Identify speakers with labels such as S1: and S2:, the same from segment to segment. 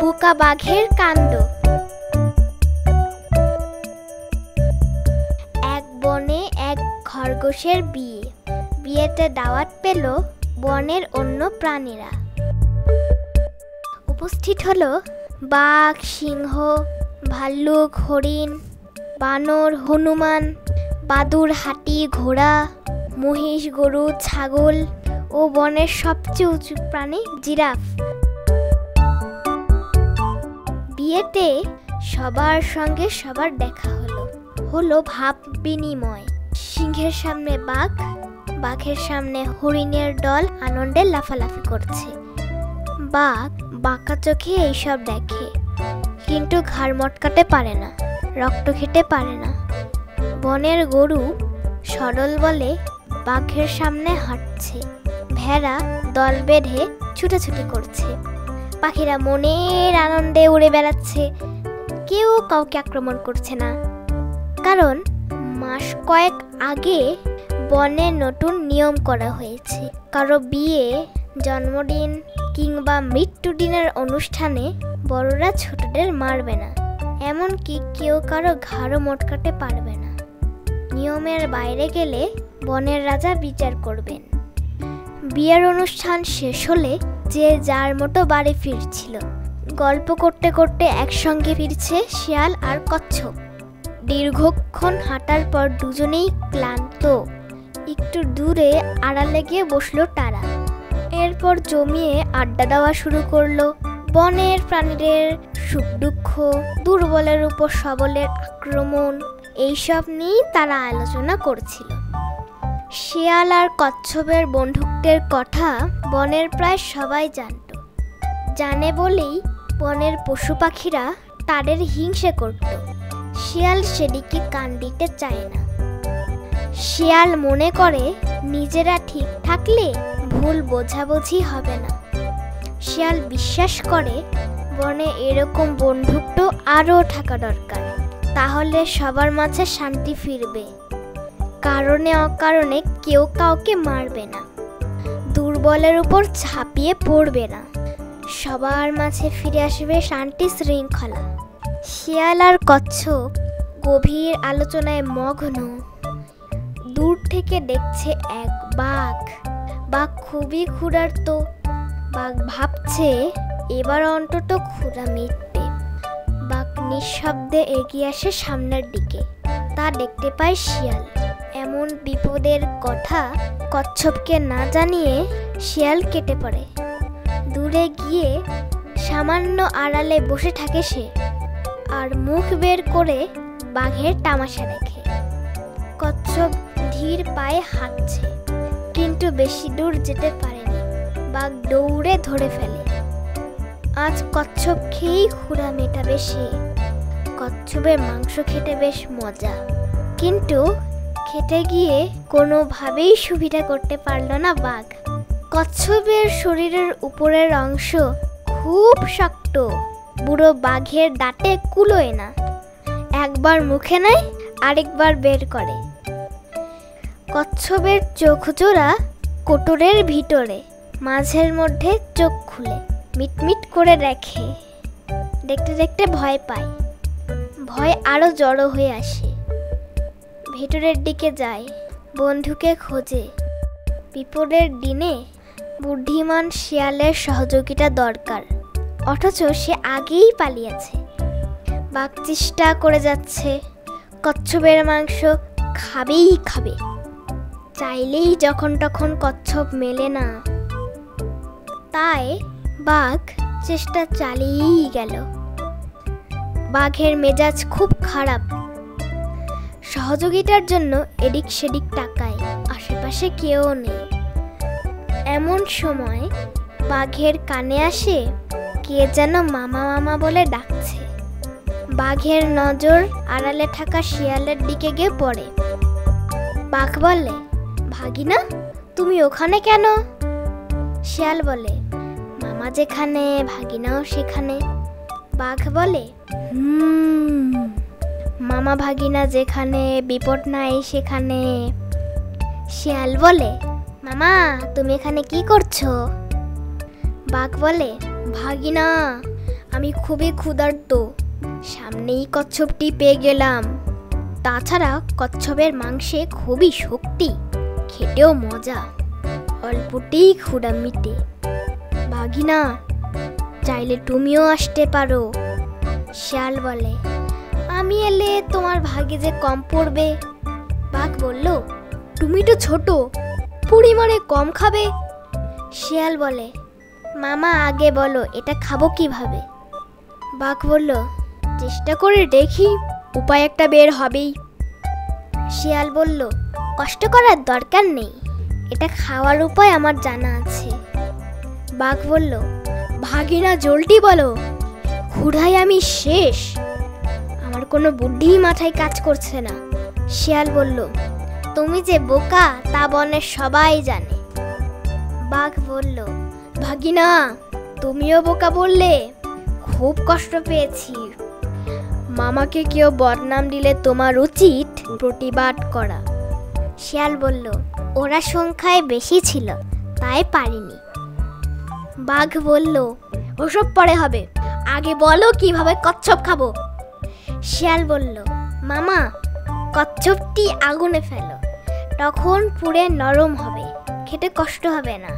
S1: বোকা বাঘের কাণ্ড। এক বনে এক খরগোশের বিয়ে। বিয়েতে দাওয়াত পেল বনের অন্য প্রাণীরা। উপস্থিত হলো বাঘ, সিংহ, ভাল্লুক, হরিণ, বানর, হনুমান, বাদুড়, হাতি, ঘোড়া, মহিষ, গরু, ছাগল ও বনের সবচেয়ে উঁচু প্রাণী জিরাফ। বিয়েতে সবার সঙ্গে সবার দেখা হলো ভাব বিনিময়। সিংহের সামনে বাঘ, বাঘের সামনে হরিণের দল আনন্দে লাফালাফি করছে। বাঘ বাঁকা চোখে এইসব দেখে, কিন্তু ঘাড় মটকাতে পারে না, রক্ত খেতে পারে না। বনের গরু সরল বলে বাঘের সামনে হাঁটছে। ভেড়া দল বেঁধে ছুটাছুটি করছে। পাখিরা মনের আনন্দে উড়ে বেড়াচ্ছে। কেউ কাউকে আক্রমণ করছে না, কারণ মাস কয়েক আগে বনে নতুন নিয়ম করা হয়েছে। কারো বিয়ে, জন্মদিন কিংবা মৃত্যুদিনের অনুষ্ঠানে বড়রা ছোটদের মারবে না, এমনকি কেউ কারো ঘাড়ও মটকাতে পারবে না। নিয়মের বাইরে গেলে বনের রাজা বিচার করবেন। বিয়ের অনুষ্ঠান শেষ হলে যে যার মতো বাড়ি ফিরছিল। গল্প করতে করতে একসঙ্গে ফিরছে শিয়াল আর কচ্ছপ। দীর্ঘক্ষণ হাঁটার পর দুজনেই ক্লান্ত। একটু দূরে আড়ালে গিয়ে বসলো তারা। এরপর জমিয়ে আড্ডা দেওয়া শুরু করলো। বনের প্রাণীদের সুখ দুঃখ, দুর্বলের উপর সবলের আক্রমণ, এইসব নিয়েই তারা আলোচনা করছিল। শিয়াল আর কচ্ছপের বন্ধুত্বের কথা বনের প্রায় সবাই জানে বলেই বনের পশু পাখিরা তাদের হিংসে করত। শিয়াল সেদিকে কান দিতে চায় না। শিয়াল মনে করে নিজেরা ঠিক থাকলে ভুল বোঝাবুঝি হবে না। শিয়াল বিশ্বাস করে বনে এরকম বন্ধুত্ব আরও থাকা দরকার, তাহলে সবার মাঝে শান্তি ফিরবে। কারণে অকারণে কেউ কাউকে মারবে না, দুর্বলের উপর ঝাঁপিয়ে পড়বে না, সবার মাঝে ফিরে আসবে শান্তি শৃঙ্খলা। শিয়াল আর কচ্ছপ গভীর আলোচনায় মগ্ন। দূর থেকে দেখছে এক বাঘ। বাঘ খুবই ক্ষুধার্ত। বাঘ ভাবছে এবার অন্তত ক্ষুধা মিটবে। বাঘ নিঃশব্দে এগিয়ে আসে সামনের দিকে। তা দেখতে পায় শিয়াল। এমন বিপদের কথা কচ্ছপকে না জানিয়ে শিয়াল কেটে পড়ে। দূরে গিয়ে সামান্য আড়ালে বসে থাকে সে, আর মুখ বের করে বাঘের তামাশা দেখে। কচ্ছপ ধীর পায়ে হাঁটছে, কিন্তু বেশি দূর যেতে পারেনি। বাঘ দৌড়ে ধরে ফেলে। আজ কচ্ছপ খেয়েই ক্ষুধা মেটাবে সে। কচ্ছপের মাংস খেতে বেশ মজা, কিন্তু খেতে গিয়ে কোনোভাবেই সুবিধা করতে পারল না বাঘ। কচ্ছপের শরীরের উপরের অংশ খুব শক্ত। বুড়ো বাঘের দাঁতে কুলোয় না। একবার মুখে নেয়, আরেকবার বের করে। কচ্ছপের চোখ জোড়া কোটরের ভিতরে, মাঝের মধ্যে চোখ খুলে মিটমিট করে দেখে। দেখতে দেখতে ভয় পায়। ভয় আরো জড়ো হয়ে আসে। ভেতরের দিকে যায়, বন্ধুকে খোঁজে। বিপদের দিনে বুদ্ধিমান শিয়ালের সহযোগিতা দরকার, অথচ সে আগেই পালিয়েছে। বাঘ চেষ্টা করে যাচ্ছে, কচ্ছপের মাংস খাবেই খাবে। চাইলেই যখন তখন কচ্ছপ মেলে না, তাই বাঘ চেষ্টা চালিয়েই গেল। বাঘের মেজাজ খুব খারাপ। সহযোগিতার জন্য এদিক সেদিক তাকায়, আশেপাশে কেউ নেই। এমন সময় বাঘের কানে আসে কে যেন মামা মামা বলে ডাকছে। বাঘের নজর আড়ালে থাকা শিয়ালের দিকে গিয়ে পড়ে। বাঘ বলে, ভাগিনা, তুমি ওখানে কেন? শিয়াল বলে, মামা যেখানে ভাগিনাও সেখানে। বাঘ বলে, মামা ভাগিনা যেখানে, বিপদ নাই সেখানে। শিয়াল বলে, মামা তুমি এখানে কি করছো? বাঘ বলে, ভাগিনা আমি খুবই ক্ষুধার্ত, সামনেই কচ্ছপটি পেয়ে গেলাম। তাছাড়া কচ্ছপের মাংসে খুবই শক্তি, খেতেও মজা, অল্পতেই ক্ষুধা মিটে। ভাগিনা চাইলে তুমিও আসতে পারো। শিয়াল বলে, আমি এলে তোমার ভাগে যে কম পড়বে। বাঘ বলল, তুমি তো ছোট, পরিমাণে কম খাবে। শিয়াল বলে, মামা আগে বলো এটা খাবো কিভাবে? বাঘ বলল, চেষ্টা করে দেখি, উপায় একটা বের হবেই। শিয়াল বলল, কষ্ট করার দরকার নেই, এটা খাওয়ার উপায় আমার জানা আছে। বাঘ বলল, ভাগিনা জলদি বলো, ক্ষুধায় আমি শেষ, আমার কোনো বুদ্ধি মাথায় কাজ করছে না। শিয়াল বলল, তুমি যে বোকা তা বনের সবাই জানে। বাঘ বলল, ভাগিনা তুমিও বোকা বললে, খুব কষ্ট পেয়েছি, মামাকে কেউ বদনাম দিলে তোমার উচিত প্রতিবাদ করা। শিয়াল বলল, ওরা সংখ্যায় বেশি ছিল তাই পারিনি। বাঘ বলল, ওসব পরে হবে, আগে বলো কিভাবে কচ্ছপ খাবো। শিয়াল বলল, মামা কচ্ছপটি আগুনে ফেলো, তখন পুড়ে নরম হবে, খেতে কষ্ট হবে না,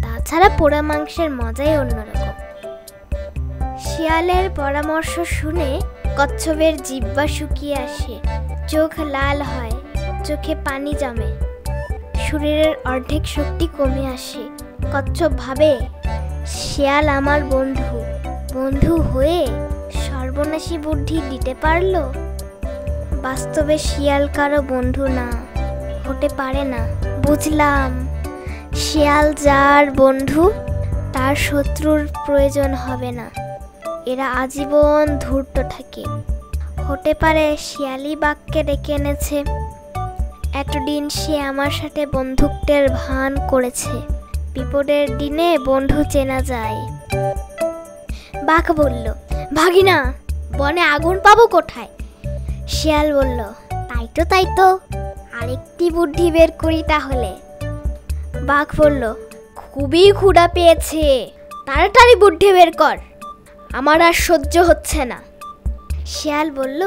S1: তাছাড়া পোড়া মাংসের মজাই অন্যরকম। শিয়ালের পরামর্শ শুনে কচ্ছপের জিহ্বা শুকিয়ে আসে, চোখ লাল হয়, চোখে পানি জমে, শরীরের অর্ধেক শক্তি কমে আসে। কচ্ছপ ভাবে, শিয়াল আমার বন্ধু, বন্ধু হয়ে সর্বনাশী বুদ্ধি দিতে পারলো। বাস্তবে শিয়াল কারো বন্ধু না, হতে পারে না। বুঝলাম, শিয়াল যার বন্ধু তার শত্রুর প্রয়োজন হবে না, এরা আজীবন ধূর্ত থাকে। হতে পারে শিয়ালই বাঘকে ডেকে এনেছে, এতদিন সে আমার সাথে বন্ধুত্বের ভান করেছে, বিপদের দিনে বন্ধু চেনা যায়। বাঘ বলল, ভাগিনা বনে আগুন পাবো কোথায়? শিয়াল বলল, তাই তো আরেকটি বুদ্ধি বের করি তাহলে। বাঘ বলল, খুবই ক্ষুধা পেয়েছে, তাড়াতাড়ি বুদ্ধি বের কর, আমার আর সহ্য হচ্ছে না। শিয়াল বলল,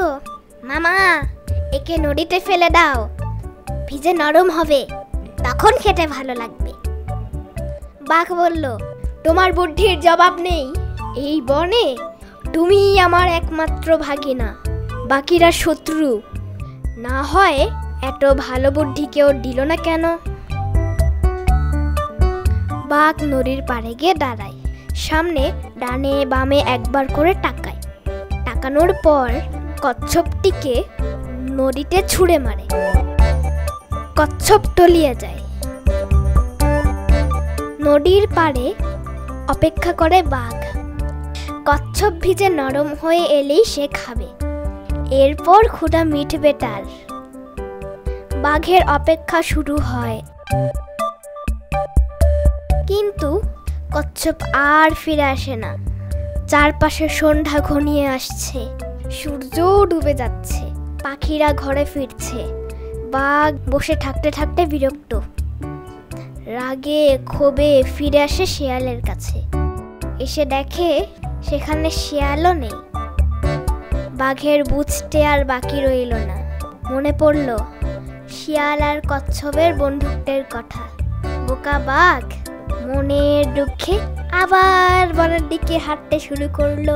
S1: মামা একে নদীতে ফেলে দাও, ভিজে নরম হবে, তখন খেতে ভালো লাগবে। বাঘ বলল, তোমার বুদ্ধির জবাব নেই, এই বনে তুমি আমার একমাত্র ভাগিনা, বাকিরা শত্রু, না হয় এত ভালো বুদ্ধি কেউ দিল না কেন? বাঘ নদীর পাড়ে গিয়ে দাঁড়ায়, সামনে ডানে বামে একবার করে তাকায়, তাকানোর পর কচ্ছপটিকে নদীতে ছুঁড়ে মারে, কচ্ছপ তলিয়ে যায়। নদীর পাড়ে অপেক্ষা করে বাঘ, কচ্ছপ ভিজে নরম হয়ে এলেই সে খাবে, এরপর ক্ষুধা মিটবে তার। বাঘের অপেক্ষা শুরু হয়, কিন্তু কচ্ছপ আর ফিরে আসে না। চারপাশে সন্ধ্যা ঘনিয়ে আসছে, সূর্য ডুবে যাচ্ছে, পাখিরা ঘরে ফিরছে। বাঘ বসে থাকতে থাকতে বিরক্ত, রাগে ক্ষোভে ফিরে আসে শিয়ালের কাছে, এসে দেখে সেখানে শিয়ালও নেই। বাঘের বুঝতে আর বাকি রইল না, মনে পড়ল শিয়াল আর কচ্ছপের বন্ধুত্বের কথা। বোকা বাঘ মনের দুঃখে আবার বনের দিকে হাঁটতে শুরু করলো।